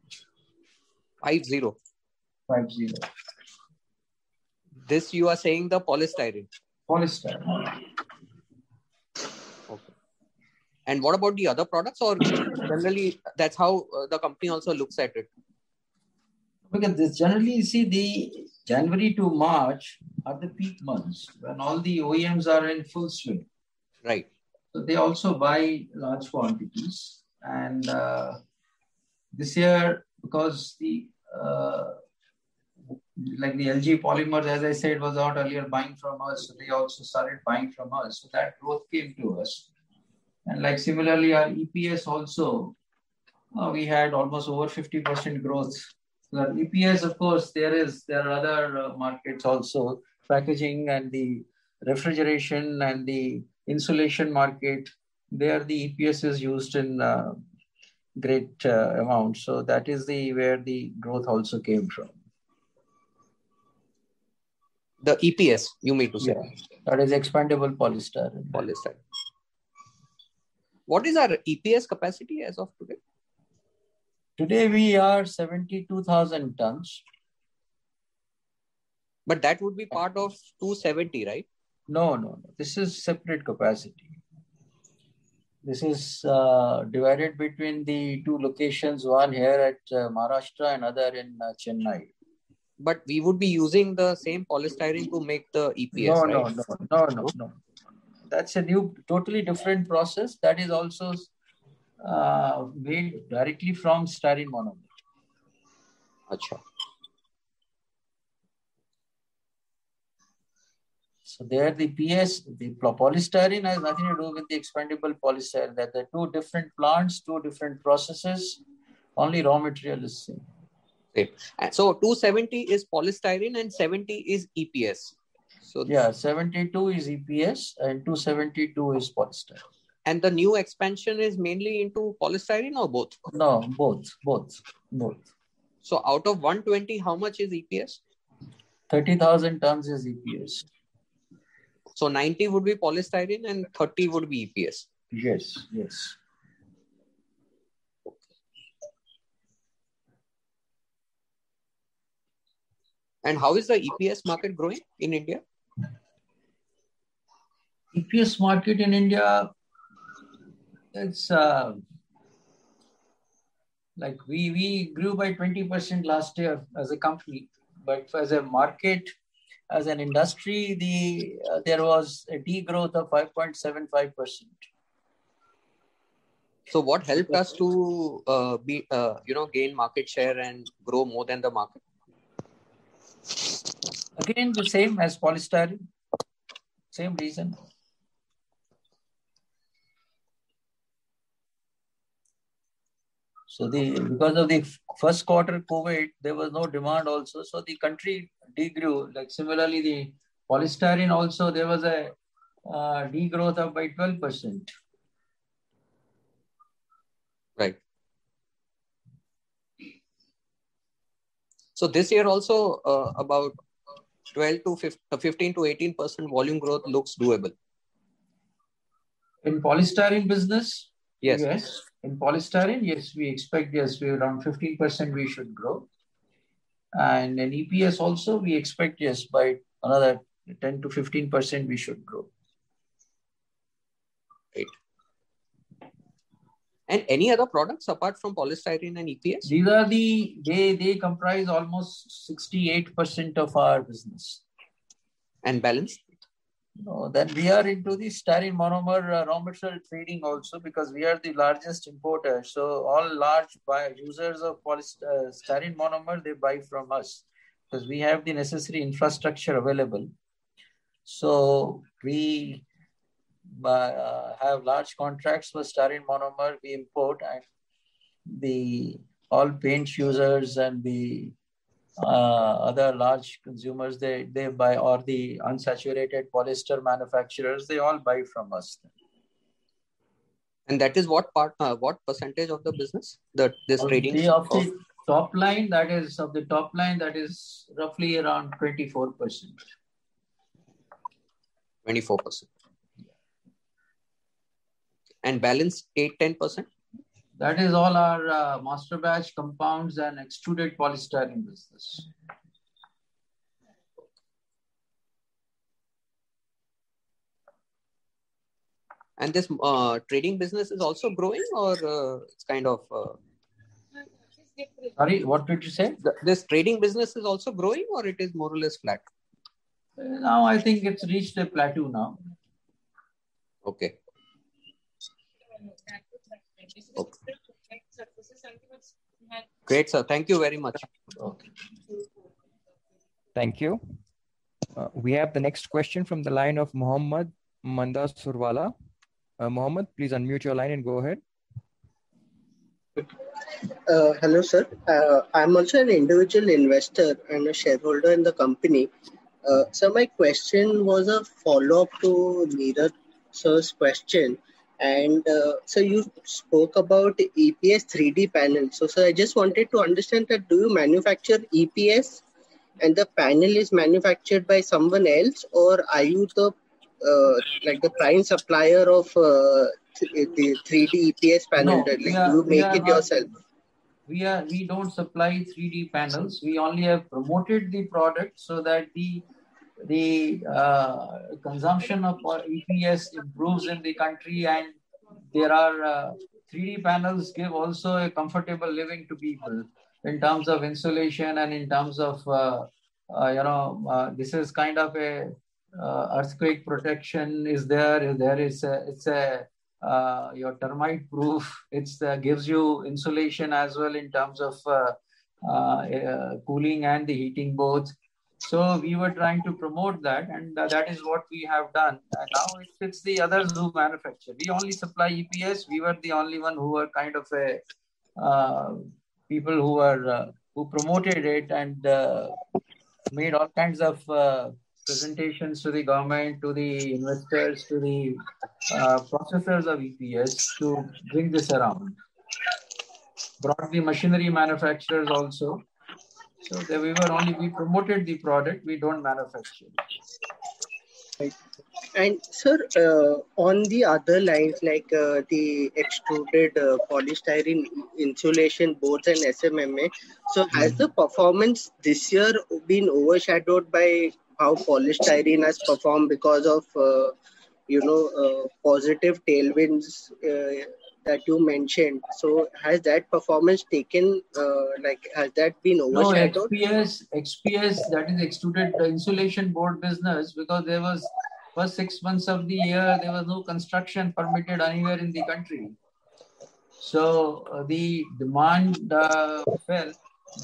H: 50. This you are saying the polystyrene?
B: Polystyrene.
H: Okay. And what about the other products, or generally that's how the company also looks at it?
B: Because this generally, you see, the January to March are the peak months when all the OEMs are in full swing.
H: Right.
B: So they also buy large quantities. And this year, because like the LG Polymers, as I said, was out earlier buying from us. So they also started buying from us. So that growth came to us. And like similarly, our EPS also, we had almost over 50% growth. So EPS, of course, there are other markets also, packaging and the refrigeration and the insulation market. There the EPS is used in great amounts. So that is where the growth also came from.
H: The EPS, you mean to say?
B: Yeah, that is expandable polystyrene.
H: What is our EPS capacity as of today?
B: Today we are 72,000 tons.
H: But that would be part of 270, right?
B: No. This is separate capacity. This is divided between the two locations, one here at Maharashtra and other in Chennai.
H: But we would be using the same polystyrene to make the EPS, right?
B: No. That's a totally different process. That is also made directly from styrene monomer.
H: Achha.
B: So there the polystyrene has nothing to do with the expandable polystyrene. That are two different plants, two different processes. Only raw material is same.
H: Okay. So 270 is polystyrene and 70 is EPS. So
B: yeah, 72 is EPS and 272 is polystyrene.
H: And the new expansion is mainly into polystyrene or both?
B: No, both.
H: So out of 120, how much is EPS?
B: 30,000 tons is EPS.
H: So 90 would be polystyrene and 30 would be EPS.
B: Yes.
H: And how is the EPS market growing in India?
B: EPS market in India, it's like we grew by 20% last year as a company, but as a market, as an industry, there was a degrowth of 5.75%.
H: So what helped us to gain market share and grow more than the market?
B: Again, the same as polystyrene, same reason. So because of the first quarter COVID, there was no demand also. So the country degrew. Like similarly, the polystyrene also, there was a degrowth of by 12%.
H: Right. So this year also about 15 to 18% volume growth looks doable.
B: In polystyrene business,
H: yes.
B: In polystyrene, yes, we expect we around 15% we should grow. And in EPS also, we expect by another 10 to 15% we should grow.
H: Right. And any other products apart from polystyrene and EPS?
B: These are they comprise almost 68% of our business.
H: And balance?
B: No, then we are into the styrene monomer raw material trading also, because we are the largest importer. So all large users of styrene monomer, they buy from us because we have the necessary infrastructure available. So we have large contracts for styrene monomer we import, and all paint users and the other large consumers, they buy, or the unsaturated polyester manufacturers, they all buy from us.
H: And that is what percentage of the business that this trading
B: of the top line? That is roughly around 24%.
H: 24%. And balance 8-10%?
B: That is all our master batch compounds and extruded polystyrene business.
H: And this trading business is also growing, or it's kind of...
B: Sorry, what did you say?
H: This trading business is also growing, or it is more or less flat?
B: Now I think it's reached a plateau now.
H: Okay. Great, sir. Thank you very much.
B: Okay.
E: Thank you. We have the next question from the line of Mohammad Manda Surwala. Mohammad, please unmute your line and go ahead.
J: Hello, sir. I'm also an individual investor and a shareholder in the company. So my question was a follow-up to Neeraj sir's question. And so you spoke about EPS 3D panel. So sir, I just wanted to understand that, do you manufacture EPS and the panel is manufactured by someone else, or are you the the prime supplier of the 3D EPS panel?
B: No,
J: you make it yourself?
B: We don't supply 3D panels. We only have promoted the product so that the consumption of EPS improves in the country, and there are 3D panels give also a comfortable living to people in terms of insulation and in terms of this is kind of a earthquake protection is there. It's your termite proof. It's gives you insulation as well in terms of cooling and the heating both. So we were trying to promote that, and that is what we have done. And now it's the others who manufacture. We only supply EPS. We were the only one who were kind of people who were who promoted it and made all kinds of presentations to the government, to the investors, to the processors of EPS to bring this around. Brought the machinery manufacturers also. So we promoted the product, we don't manufacture.
J: Right. And sir, on the other lines like the extruded polystyrene insulation boards and SMA, so has the performance this year been overshadowed by how polystyrene has performed because of positive tailwinds that you mentioned? So has that performance taken has that been overshadowed?
B: No, XPS, that is extruded insulation board business, because there was first 6 months of the year there was no construction permitted anywhere in the country. So the demand fell,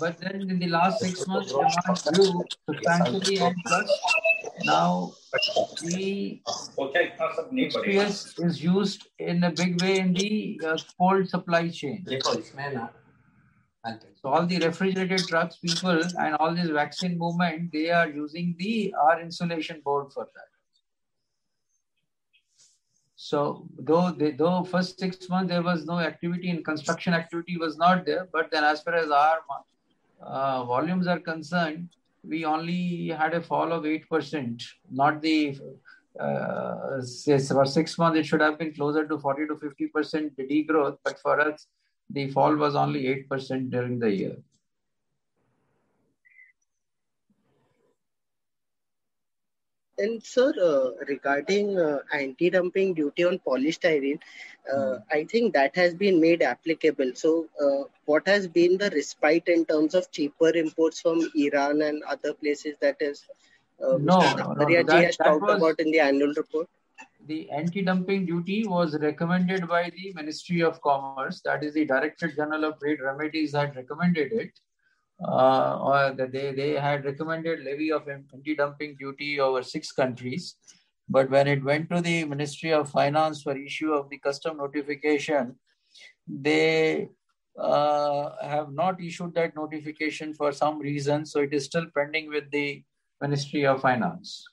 B: but then in the last 6 months demand grew substantially, and plus Now, the HPS is used in a big way in the cold supply chain. So all the refrigerated trucks people and all this vaccine movement, they are using our insulation board for that. So though first 6 months there was no activity and construction activity was not there, but then as far as our volumes are concerned, we only had a fall of 8%, not the for 6 months it should have been closer to 40 to 50% degrowth, but for us the fall was only 8% during the year.
J: And sir, regarding anti-dumping duty on polystyrene, I think that has been made applicable. So what has been the respite in terms of cheaper imports from Iran and other places that is has talked about in the annual report?
B: The anti-dumping duty was recommended by the Ministry of Commerce. That is the Director General of Trade Remedies had recommended it. Or they had recommended levy of anti-dumping duty over 6 countries. But when it went to the Ministry of Finance for issue of the custom notification, they have not issued that notification for some reason. So it is still pending with the Ministry of Finance.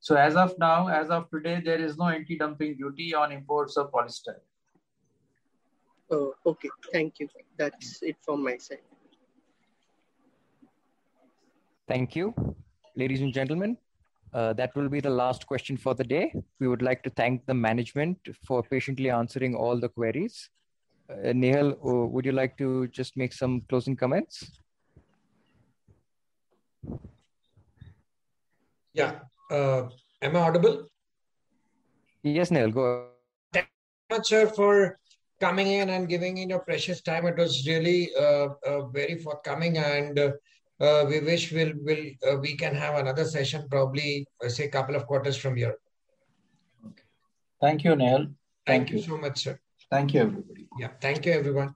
B: So as of now, as of today, there is no anti-dumping duty on imports of polystyrene.
J: Oh, okay. Thank you. That's it from my side.
E: Thank you. Ladies and gentlemen, that will be the last question for the day. We would like to thank the management for patiently answering all the queries. Nehal, would you like to just make some closing comments?
A: Yeah. Am I audible?
E: Yes, Nehal, go ahead.
A: Thank you very much, sir, for coming in and giving in your precious time. It was really very forthcoming, and we wish we can have another session probably, say, a couple of quarters from here.
B: Okay. Thank you, Nehal.
A: Thank you so much, sir.
B: Thank you, everybody.
A: Yeah, thank you, everyone.